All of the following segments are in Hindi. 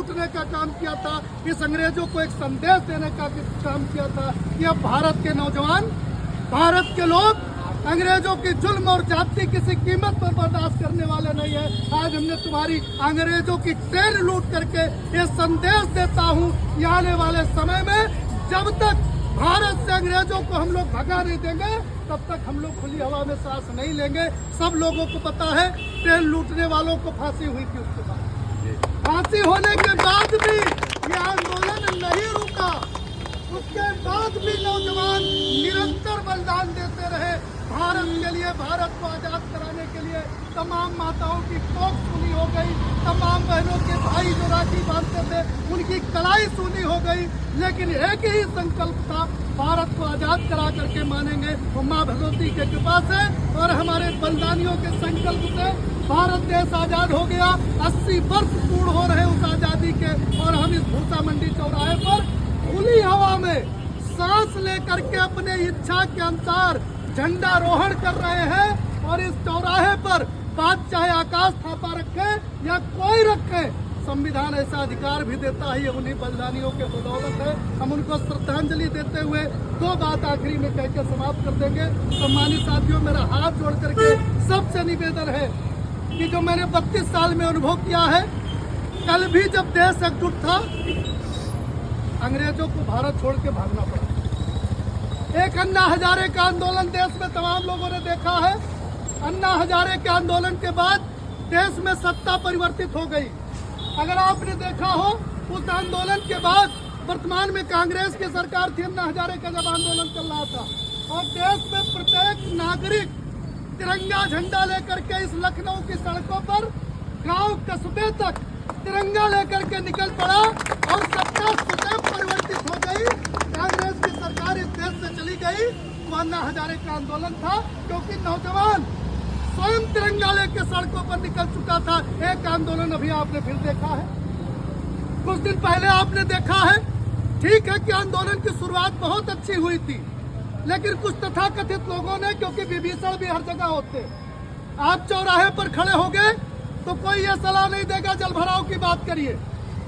लूटने का काम किया था, इस अंग्रेजों को एक संदेश देने का काम किया था कि अब भारत के नौजवान, भारत के लोग अंग्रेजों की जुल्म और जाति किसी कीमत पर बर्दाश्त करने वाले नहीं है। आज हमने तुम्हारी अंग्रेजों की ट्रेन लूट करके ये संदेश देता हूँ कि आने वाले समय में जब तक भारत से अंग्रेजों को हम लोग भगा नहीं देंगे तब तक हम लोग खुली हवा में सांस नहीं लेंगे। सब लोगों को पता है ट्रेन लूटने वालों को फांसी हुई थी, उसके बाद फांसी होने के बाद भी ये आंदोलन नहीं रुका। उसके बाद भी नौजवान निरंतर बलिदान देते रहे भारत के लिए, भारत को आजाद कराने के लिए। तमाम माताओं की कोख सूनी हो गई, तमाम बहनों के भाई जो राखी बांधते थे उनकी कलाई सूनी हो गई, लेकिन एक ही संकल्प था, भारत को आजाद करा करके मानेंगे। वो माँ भगवती के कृपा से और हमारे बलिदानियों के संकल्प से भारत देश आजाद हो गया। 80 वर्ष पूर्ण हो रहे उस आजादी के, और हम इस भूसा मंडी चौराहे पर खुली हवा में सांस लेकर के अपने इच्छा के अनुसार झंडारोहण कर रहे हैं। और इस चौराहे पर बात चाहे आकाश थापा रखे या कोई रखे, संविधान ऐसा अधिकार भी देता है, उन्हीं बलिदानियों के बदौलत है। हम उनको श्रद्धांजलि देते हुए 2 बात आखिरी में कह के समाप्त कर देंगे। सम्मानित साथियों, मेरा हाथ जोड़ करके सबसे निवेदन है कि जो मैंने 32 साल में अनुभव किया है, कल भी जब देश एकजुट था अंग्रेजों को भारत छोड़ के भागना पड़ा। एक अन्ना हजारे का आंदोलन देश में तमाम लोगों ने देखा है। अन्ना हजारे के आंदोलन के बाद देश में सत्ता परिवर्तित हो गई। अगर आपने देखा हो, उस आंदोलन के बाद वर्तमान में कांग्रेस की सरकार थी, अन्ना हजारे का जब आंदोलन चल रहा था, और देश में प्रत्येक नागरिक तिरंगा झंडा लेकर के इस लखनऊ की सड़कों पर गांव कस्बे तक तिरंगा लेकर के निकल पड़ा, और सत्ता स्वतः परिवर्तित हो गई। कांग्रेस की सरकार इस देश से चली गई। वो अन्ना हजारे का आंदोलन था, क्योंकि नौजवान स्वयं तिरंगा लेकर सड़कों पर निकल चुका था। एक आंदोलन अभी आपने फिर देखा है, कुछ दिन पहले आपने देखा है। ठीक है कि आंदोलन की शुरुआत बहुत अच्छी हुई थी, लेकिन कुछ तथाकथित लोगों ने, क्योंकि विभीषण भी हर जगह होते, आप चौराहे पर खड़े हो गए तो कोई ये सलाह नहीं देगा जल भराव की बात करिए,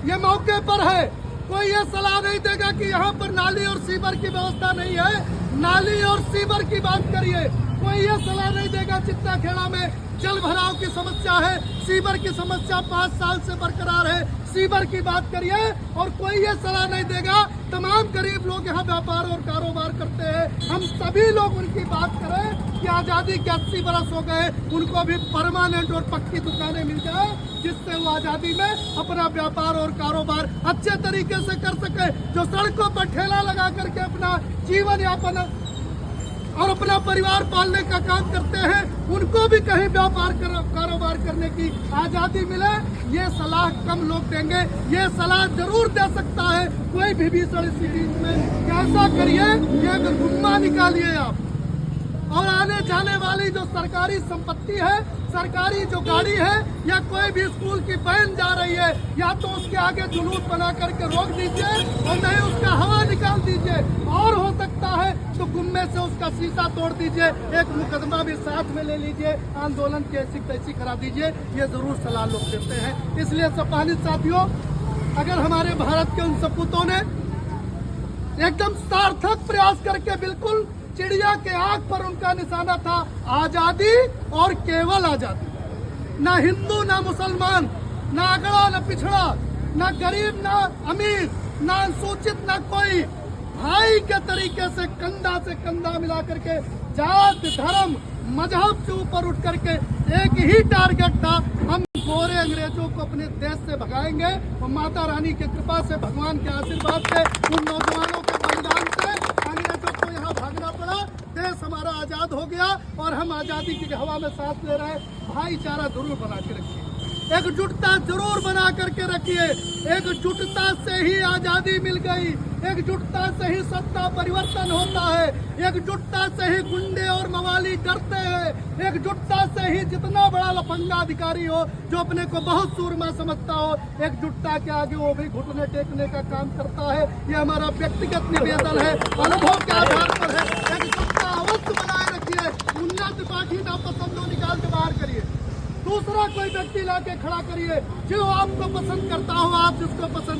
ये मौके पर है। कोई ये सलाह नहीं देगा कि यहाँ पर नाली और सीवर की व्यवस्था नहीं है, नाली और सीवर की बात करिए। कोई ये सलाह नहीं देगा चित्ता खेड़ा में जल भराव की समस्या है, सीवर की समस्या 5 साल से बरकरार है, सीवर की बात करिए। और कोई ये सलाह नहीं देगा, तमाम गरीब लोग यहाँ व्यापार और कारोबार करते हैं, हम सभी लोग उनकी बात करें कि आज़ादी के 80 बरस हो गए, उनको भी परमानेंट और पक्की दुकानें मिल जाए, जिससे वो आज़ादी में अपना व्यापार और कारोबार अच्छे तरीके से कर सके। जो सड़कों पर ठेला लगा करके अपना जीवन यापन और अपना परिवार पालने का काम करते हैं, उनको भी कहीं व्यापार कारोबार करने की आज़ादी मिले। ये सलाह कम लोग देंगे, ये सलाह जरूर दे सकता है कोई विभीषण इसी बीच में। कैसा करिए, ये गुम्मा निकालिए आप, और आने जाने वाली जो सरकारी संपत्ति है, सरकारी जो गाड़ी है, या कोई भी स्कूल की वैन जा रही है, या तो उसके आगे जुलूस बना करके रोक दीजिए, और नहीं उसका हवा निकाल दीजिए, और हो सकता है तो गुम्मे से उसका शीशा तोड़ दीजिए, एक मुकदमा भी साथ में ले लीजिए, आंदोलन की ऐसी तैसी करा दीजिए। ये जरूर सलाह लोग देते हैं। इसलिए सम्मानित साथियों, अगर हमारे भारत के उन सपूतों ने एकदम सार्थक प्रयास करके, बिल्कुल चिड़िया के आंख पर उनका निशाना था आजादी और केवल आजादी, ना हिंदू ना मुसलमान, ना अगड़ा ना पिछड़ा, ना गरीब ना अमीर, ना अनुसूचित, ना कोई, भाई के तरीके से कंधा मिला करके जात धर्म मजहब से ऊपर उठ करके एक ही टारगेट था, हम गोरे अंग्रेजों को अपने देश से भगाएंगे। और माता रानी की कृपा से, भगवान के आशीर्वाद से, उन नौजवानों के बलिदान से अंग्रेजों को यहाँ भागना पड़ा, देश हमारा आजाद हो गया, और हम आजादी की हवा में सांस ले रहे हैं। भाईचारा जरूर बना के रखिए, एकजुटता जरूर बना करके रखिए। एकजुटता से ही आजादी मिल गई, एकजुटता से ही सत्ता परिवर्तन होता है, एकजुटता से ही गुंडे और मवाली डरते हैं, एकजुटता से ही जितना बड़ा लफंगा अधिकारी हो जो अपने को बहुत सूरमा समझता हो, एकजुटता के आगे वो भी घुटने टेकने का काम करता है। ये हमारा व्यक्तिगत निवेदन है, अनुभव के आधार पर है। एकजुटता अवश्य बनाए रखिए। मुन्ना त्रिपाठी ना पसंद हो, निकाल के बाहर करिए। दूसरा कोई व्यक्ति लाके खड़ा करिए जो आपको पसंद करता हो, आप जिसको पसंद